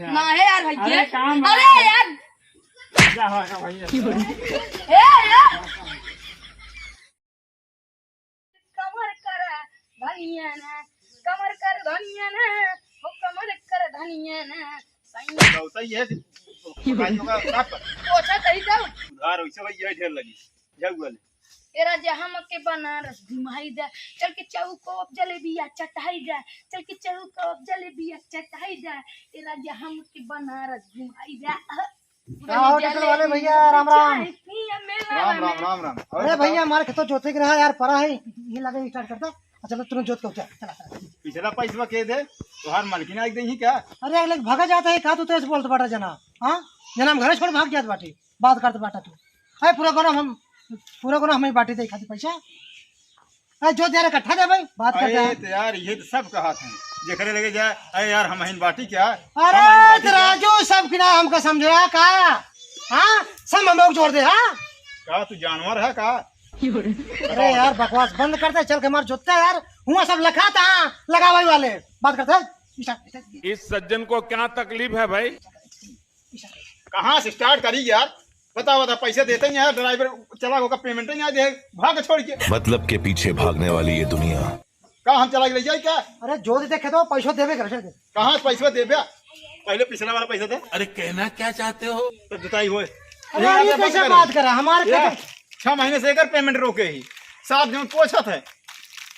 ना है यार भैया। अरे यार कमर कर धनिया ना, कमर कर धनिया ना, वो कमर कर धनिया ना। सही है भाइयों का साफ पोछा तही जाओ उधार वैसे भाई ये ढेर लगी जगुल तेरा जहां के बनारस घुमाई दे, चल के चौको जलेबिया चटाई दे, चल के चौको जलेबिया चटाई दे, तेरा जहां के बनारस घुमाई दे। होटल वाले भैया राम राम। राम राम राम राम। अरे भैया हमारे खेतों जोते के रहा यार परा है, ये लगे स्टार्ट करता। चलो तुरंत जोत को चला। पिछला पैसा के दे तुहार मालकिन आई दही क्या? अरे अगले भागा जाता है का तू तो ऐसे बोलते बाटा जना। हाँ जना हम घर छोड़ भाग जात बाटी बात करते बाटा तू। अरे पूरा कोना हमें बाटी दे खाती पैसा। अरे जो यार इकट्ठा दे भाई बात करते हैं। तो यार ये तो सब कहा था जेकरे लगे जा। अरे यार हम हिन बाटी क्या? अरे राजू सब किना हमको समझा का? हाँ सब हम जोड़ दे। हाँ का तू जानवर है का? अरे यार बकवास बंद करते चल के मार जोतता यार। हुआ सब लखा था लगा भाई वाले बात करते। इस सज्जन को क्या तकलीफ है भाई? कहाँ से स्टार्ट करी यार? बताओ पैसे देते हैं यार, ड्राइवर चला होगा पेमेंट नहीं दे भाग छोड़ के। मतलब के पीछे भागने वाली ये दुनिया कहा हम चला के ले जाए क्या? अरे जो देखे तो पैसा देवे कर दे। कहाँ से पैसा दे पहले पिछला वाला पैसा दे। अरे कहना क्या चाहते हो? तो जुताई हो अरे ये कैसे बात करा हमारे 6 महीने से एक पेमेंट रोके ही 7 दिन पोछत है।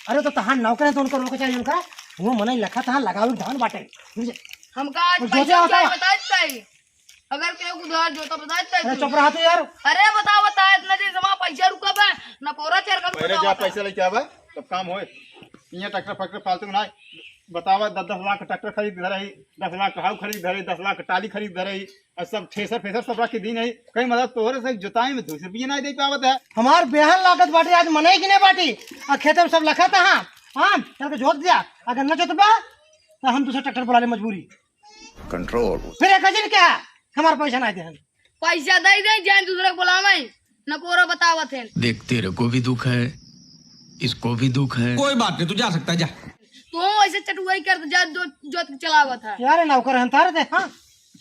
अरे तो तहां नौकर है तो उनको रोके चाहिए उनका। वो मने लखा तहां लगावे धान बाटे हमका आज पैसा चाहिए बताता है। अगर के उधार जोता बताता है। अरे चुप रहा तू यार। अरे बता इतना दिन जमा पैसा रुका बे ना पोरा चेर कर। पहले जा पैसा लेके आवे तब काम होए। ये ट्रैक्टर फैक्टर फालतू ना बतावा 10 लाख ट्रैक्टर खरीद रही, 10 लाख हाउ खरीद रही, 10 लाख टाली खरीद रही और सब ठेसर फेसर सब रख के दी नहीं। कहीं मतलब तोहरे से जुताई में 200 रुपये नहीं दे पावत है। हमार बेहन लागत बाटी आज मने की नहीं बाटी और खेत में सब लखा था। हाँ चल के जोत दिया। अगर न जोतबा तो हम दूसरा ट्रैक्टर बुला ले मजबूरी कंट्रोल। फिर एक दिन क्या हमारा पैसा नहीं दे। पैसा दे दे जान दूसरे को बुलावे न पोरा बतावत है। देख तेरे को भी दुख है, इसको भी दुख है। कोई बात नहीं तू जा सकता है जा। तू ऐसे चटुआई कर जा जोत चलावत है यार नौकर हम तार दे। हाँ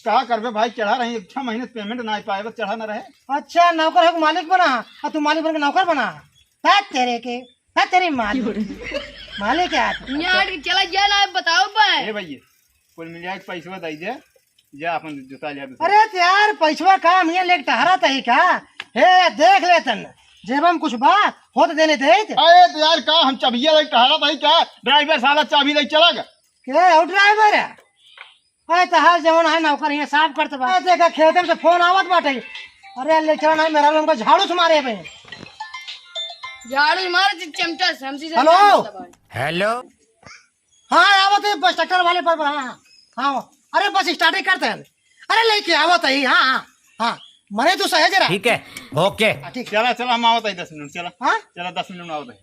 कहा करबे भाई चढ़ा रही 6 महीने से पेमेंट ना पाए बस चढ़ा ना रहे। अच्छा नौकर है मालिक बना और तू मालिक बन के नौकर बना। तेरे के तेरी मालिक क्या यार चला जा ना बताओ भाई। ए भैया कुल मिल जाए पैसा दे दे जा अपन जुता लिया। अरे यार पैसा काम ये लेके टहरा था ही क्या? हे देख ले तन जेब हम कुछ बा हो तो देने दे। अरे तो यार का हम चाबिया लेके टहरा था ही क्या? ड्राइवर साला चाबी लेके चला गया। के हो ड्राइवर है? अरे तहार जवन है नौकर ये साफ करते बा। देखा खेत में से फोन आवत बाटे। अरे ले चला ना मेरा हमको झाड़ू से मारे पे। झाड़ू मार चिमटा से हमसी से। हेलो हाँ आवत है बस ट्रैक्टर वाले पर। हाँ हाँ अरे बस स्टार्ट ही करते हैं। अरे लेके आवत है। हाँ हाँ हाँ मने तू सही जरा। ठीक है ओके ठीक चला चला हम आवत है 10 मिनट चला। हाँ चला 10 मिनट में आवत है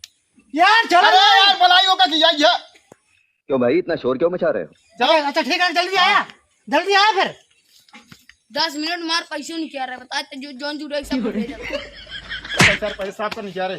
यार चलो यार बुलाई होगा कि यार क्यों भाई इतना शोर क्यों मचा रहे हो? चलो अच्छा ठीक है जल्दी आया फिर 10 मिनट मार पैसे नहीं क्या रहा बता जो जॉन जुड़े सब भेज पैसे साफ करने जा रहे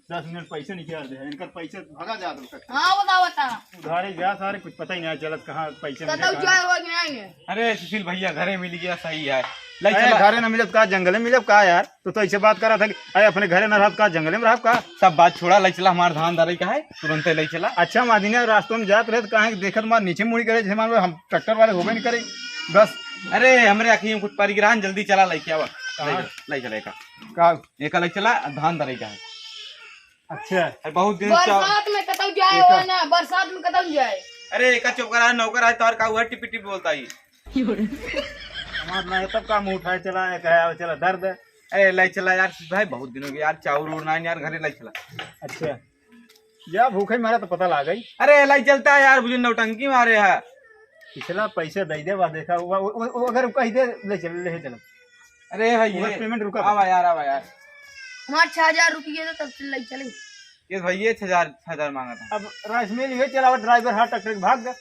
10 मिनट पैसे नहीं क्या रहे इनका पैसे भगा जा दो। हां बता उधारे जा सारे कुछ पता ही नहीं चलत कहाँ पैसे बताओ जाए रोज नहीं आएंगे। अरे सुशील भैया घरे मिल गया सही है। घरे न मिलब का जंगले मिलब का यार? तो ऐसे बात कर रहा था कि अरे अपने घरे न रह का जंगले में रह का। सब बात छोड़ा ले चला हमारा धान दारी का है तुरंत ले चला। अच्छा मादिना रास्तों में जात रहे तो कहा देखत मार नीचे मुड़ी करे जैसे मान हम ट्रैक्टर वाले होबे नहीं करे बस। अरे हमरे आखिर में कुछ परिग्रहण जल्दी चला लेके आवा ले चले का एक ले चला धान दारी का है। अच्छा बहुत दिन बरसात में कतौ जाए हो ना बरसात में कतौ जाए। अरे एक चौकरा नौकर है तोर का हुआ टिपी टिपी बोलता ही हमारा तब काम उठाए चला कहा चला दर्द। अरे ले चला यार भाई बहुत दिन हो गए यार चावल उड़ना यार घरे ले चला। अच्छा जा भूखे मारा तो पता लग गई। अरे ले चलता है यार मुझे नौटंकी मारे है। पिछला पैसे दे दे बा देखा अगर कही दे ले चलो। अरे भाई पेमेंट रुका आवा यार हमारे 6000 रुपये तो तब से ले चले। ये भैया 6000 मांगा था। अब राइस मिल ये चला ड्राइवर हाथ ट्रैक्टर भाग गया।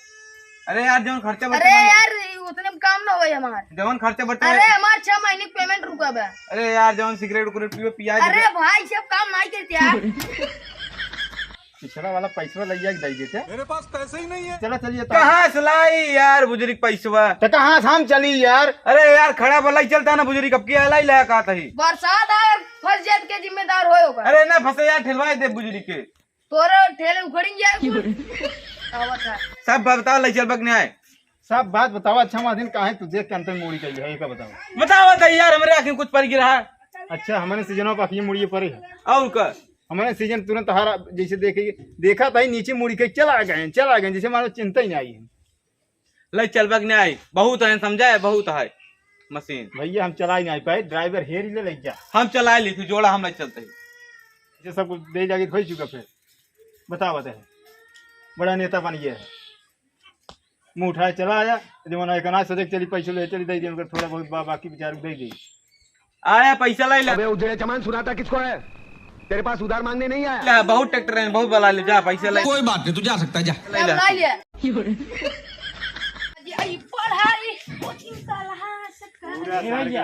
अरे यार जवन खर्चा अरे यार उतने में काम ना होए हमार। जवन खर्चा बटे अरे हमार 6 महीने की पेमेंट रुका बा। अरे यार जवन सिगरेट उगरेट पियो पिया। अरे भाई सब काम नहीं करते यार। पिछड़ा वाला पैसा लग जाए दे देते। मेरे पास पैसे ही नहीं है। चलो चलिए कहाँ से लाई यार बुजुर्ग पैसवा? तो कहाँ से हम चली यार? अरे यार खड़ा भला ही चलता ना बुजुर्ग, अब क्या लाई लाया कहा था ही? बरसात आए फंस जात के जिम्मेदार होए होगा। अरे ना फंसे यार, ठेलवाए दे बुजुर्ग के। तोरे ठेले उखड़ी जाए। सब बताओ लाई चल बकने आए। सब बात बताओ। अच्छा मादिन कहाँ है तू देख के अंतर मूड़ी चाहिए है का बताओ। बताओ था यार, हमारे आखिर कुछ पड़ गिरा है। अच्छा हमारे सीजनों पर ये मुड़िए पड़े है और का हमारे सीजन तुरंत हरा जैसे देखा था नीचे मुड़ी के चला गए जैसे हमारा चिंता ही नहीं आई है। लाई चल बकने आए, बहुत है समझा है, बहुत है मशीन। भैया हम चला ही नहीं पाए, ड्राइवर हेर ही ले जा। हम चला ली थी जोड़ा, हम नहीं चलते ही। ये सब कुछ दे जाके हो चुका। फिर बताओ बड़ा नेता बन गया है। मुँह उठाए चला आया जमाना एक अनाज सोचे चली पैसे ले चली दे दी, थोड़ा बहुत बाकी बेचारे दे दी। आया पैसा लाई अबे उजड़े चमान सुनाता किसको है? तेरे पास उधार मांगने नहीं आया। ला, बहुत ट्रैक्टर है, बहुत बला ले, जा पैसा लाई। कोई बात नहीं, तू जा सकता है, जा। लाई ला। आई पढ़ाई कोचिंग का लहा सकता पूरा साल का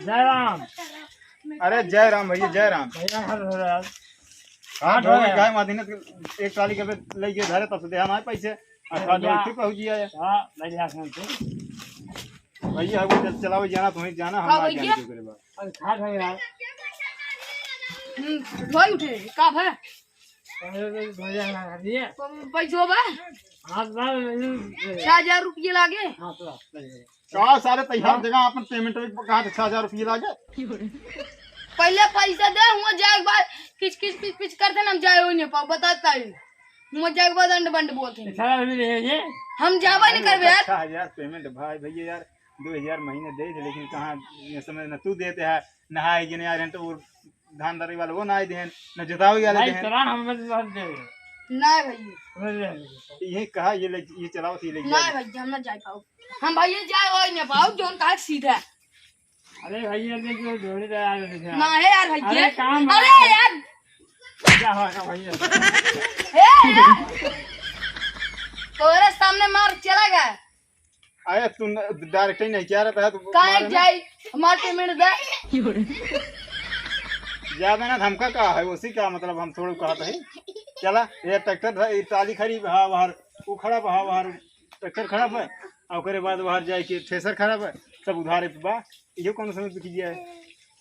जय राम। अरे जय राम भैया जय राम। हाँ गाय माधीने एक ट्राली के ले गए धरे तब से दे हमारे पैसे पहुँच गया भैया। वो चलाओ जाना तुम्हें जाना हम आ जाएंगे। वही उठे का है पैसो बा 6000 रुपये लागे। क्या सारे तैयार जगह अपन पेमेंट कहा 6000 रुपये लागे। पहले पैसा दे हुआ जाए बाद किच किच पिच पिच करते ना हम जाए हो नहीं पाओ बताता है हुआ जाए बाद अंड बंड बोलते हैं हम जावा नहीं करबे यार। 6000 पेमेंट भाई भैया यार 2000 महीने दे दे, लेकिन कहाँ ये समय न तू देते है नहाए गिने यार तो वो धान दरी वाले वो ना दे न जुताओ वाले दे नहीं भैया ये कहा ये चलाओ सी ले नहीं भैया हम ना जा पाओ। हम भैया जाए हो नहीं पाओ जोन का सीधा। अरे भैया देखिए जोड़ी दे यार ना है यार भैया। काम अरे यार क्या होगा भैया? तोरे सामने मार चला गया। अरे तू डायरेक्ट ही नहीं क्या रहता है तो काहे जाए हमारे पेमेंट दे ज्यादा ना धमका का है उसी का मतलब हम थोड़ा कहते हैं। चला ये ट्रैक्टर ट्राली खड़ी हाँ बाहर वो खड़ा बहा बाहर ट्रैक्टर खराब है और करे बाद बाहर जाए कि थ्रेसर खराब है सब उधारे पे बा ये कौन समय बिक गया है।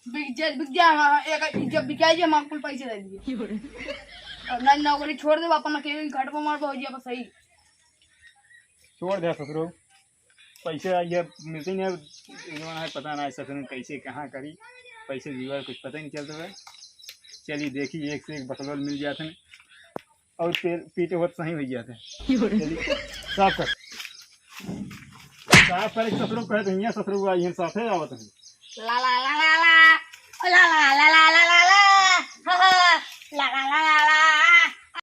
बिक गया एक जब बिकाई हम आपको पैसे दे दिए और ना नौकरी छोड़ दे अपन अकेले घाट पर मार दो जी सही छोड़ दे ससुरो पैसे ये मिलते नहीं है पता ना ससुर कैसे कहाँ करी पैसे जीवा कुछ पता ही नहीं चलता है। चलिए देखिए एक से एक बकलोल मिल जाते हैं और पीटे बहुत सही हो जाते हैं। चलिए साफ कर साफ कर ससुरो कह दे ससुरो साफ है आवत है ला ला ला ला ला ला ला ला ला ला